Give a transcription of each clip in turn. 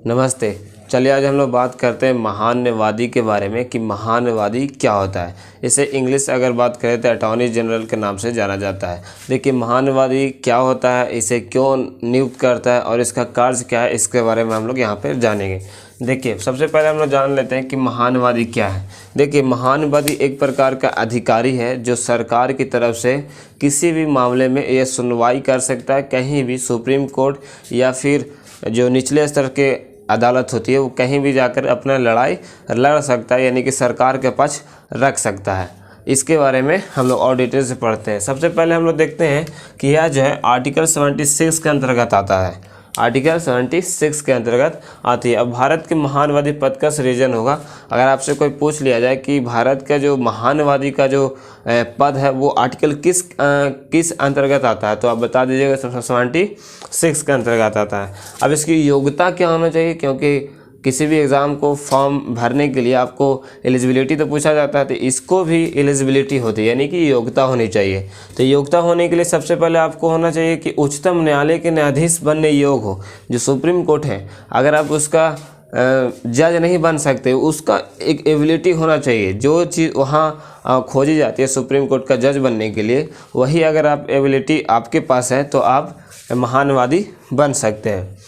नमस्ते। चलिए आज हम लोग बात करते हैं महान्यवादी के बारे में कि महान्यवादी क्या होता है। इसे इंग्लिश अगर बात करें तो अटॉर्नी जनरल के नाम से जाना जाता है। देखिए महान्यवादी क्या होता है, इसे क्यों नियुक्त करता है और इसका कार्य क्या है, इसके बारे में हम लोग यहाँ पर जानेंगे। देखिए सबसे पहले हम लोग जान लेते हैं कि महान्यवादी क्या है। देखिए महान्यवादी एक प्रकार का अधिकारी है जो सरकार की तरफ से किसी भी मामले में यह सुनवाई कर सकता है, कहीं भी सुप्रीम कोर्ट या फिर जो निचले स्तर के अदालत होती है वो कहीं भी जाकर अपना लड़ाई लड़ सकता है, यानी कि सरकार के पक्ष रख सकता है। इसके बारे में हम लोग और डिटेल से पढ़ते हैं। सबसे पहले हम लोग देखते हैं कि यह जो है आर्टिकल 76 के अंतर्गत आता है। आर्टिकल 76 के अंतर्गत आती है। अब भारत के महान्यवादी पद का सृजन होगा। अगर आपसे कोई पूछ लिया जाए कि भारत का जो महान्यवादी का जो पद है वो आर्टिकल किस अंतर्गत आता है, तो आप बता दीजिएगा 76 के अंतर्गत आता है। अब इसकी योग्यता क्या होना चाहिए, क्योंकि किसी भी एग्ज़ाम को फॉर्म भरने के लिए आपको एलिजिबिलिटी तो पूछा जाता है, तो इसको भी एलिजिबिलिटी होती है, यानी कि योग्यता होनी चाहिए। तो योग्यता होने के लिए सबसे पहले आपको होना चाहिए कि उच्चतम न्यायालय के न्यायाधीश बनने योग्य हो। जो सुप्रीम कोर्ट है, अगर आप उसका जज नहीं बन सकते, उसका एक एबिलिटी होना चाहिए। जो चीज़ वहाँ खोजी जाती है सुप्रीम कोर्ट का जज बनने के लिए, वही अगर आप एबिलिटी आपके पास है तो आप महान्यवादी बन सकते हैं।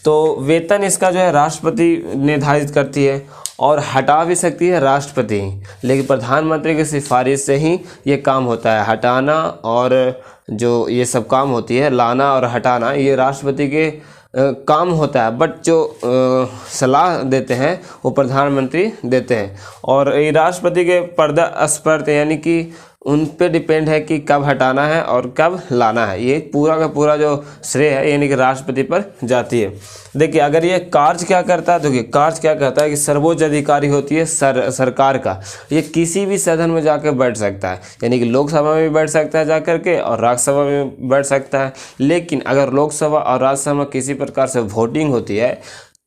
तो वेतन इसका जो है राष्ट्रपति निर्धारित करती है और हटा भी सकती है राष्ट्रपति, लेकिन प्रधानमंत्री की सिफारिश से ही ये काम होता है। हटाना और जो ये सब काम होती है, लाना और हटाना, ये राष्ट्रपति के काम होता है, बट जो सलाह देते हैं वो प्रधानमंत्री देते हैं। और ये राष्ट्रपति के पर्दा स्पर्श यानी कि उन पे डिपेंड है कि कब हटाना है और कब लाना है। ये पूरा का पूरा जो श्रेय है यानी कि राष्ट्रपति पर जाती है। देखिए अगर ये कार्य क्या करता है, देखिए कार्य क्या करता है कि सर्वोच्च अधिकारी होती है सरकार का, ये किसी भी सदन में जाकर बैठ सकता है, यानी कि लोकसभा में भी बैठ सकता है जाकर के और राज्यसभा में बैठ सकता है। लेकिन अगर लोकसभा और राज्यसभा में किसी प्रकार से वोटिंग होती है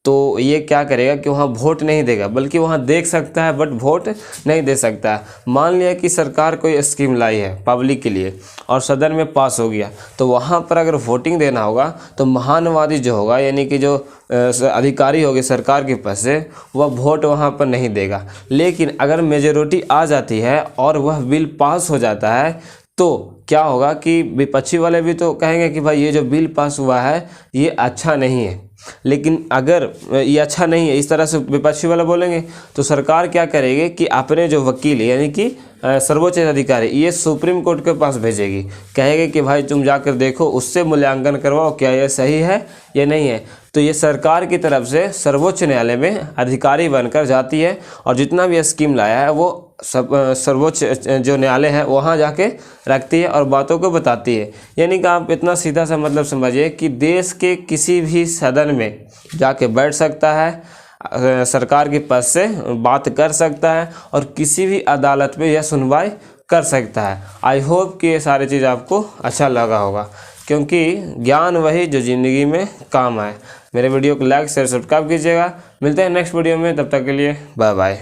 तो ये क्या करेगा कि वहाँ वोट नहीं देगा, बल्कि वहाँ देख सकता है बट वोट नहीं दे सकता है। मान लिया कि सरकार कोई स्कीम लाई है पब्लिक के लिए और सदन में पास हो गया, तो वहाँ पर अगर वोटिंग देना होगा तो महान्यवादी जो होगा यानी कि जो अधिकारी होगी सरकार के पास से, वह वोट वहाँ पर नहीं देगा। लेकिन अगर मेजोरिटी आ जाती है और वह बिल पास हो जाता है तो क्या होगा कि विपक्षी वाले भी तो कहेंगे कि भाई ये जो बिल पास हुआ है ये अच्छा नहीं है। लेकिन अगर ये अच्छा नहीं है इस तरह से विपक्षी वाला बोलेंगे तो सरकार क्या करेगी कि अपने जो वकील यानी कि सर्वोच्च अधिकारी ये सुप्रीम कोर्ट के पास भेजेगी, कहेगी कि भाई तुम जाकर देखो, उससे मूल्यांकन करवाओ क्या ये सही है या नहीं है। तो ये सरकार की तरफ से सर्वोच्च न्यायालय में अधिकारी बनकर जाती है और जितना भी स्कीम लाया है वो सर्वोच्च जो न्यायालय है वहाँ जाके रखती है और बातों को बताती है। यानी कि आप इतना सीधा सा मतलब समझिए कि देश के किसी भी सदन में जाके बैठ सकता है, सरकार के पद से बात कर सकता है और किसी भी अदालत में यह सुनवाई कर सकता है। आई होप कि ये सारी चीज़ आपको अच्छा लगा होगा, क्योंकि ज्ञान वही जो ज़िंदगी में काम आए। मेरे वीडियो को लाइक शेयर सब्सक्राइब कीजिएगा। मिलते हैं नेक्स्ट वीडियो में, तब तक के लिए बाय बाय।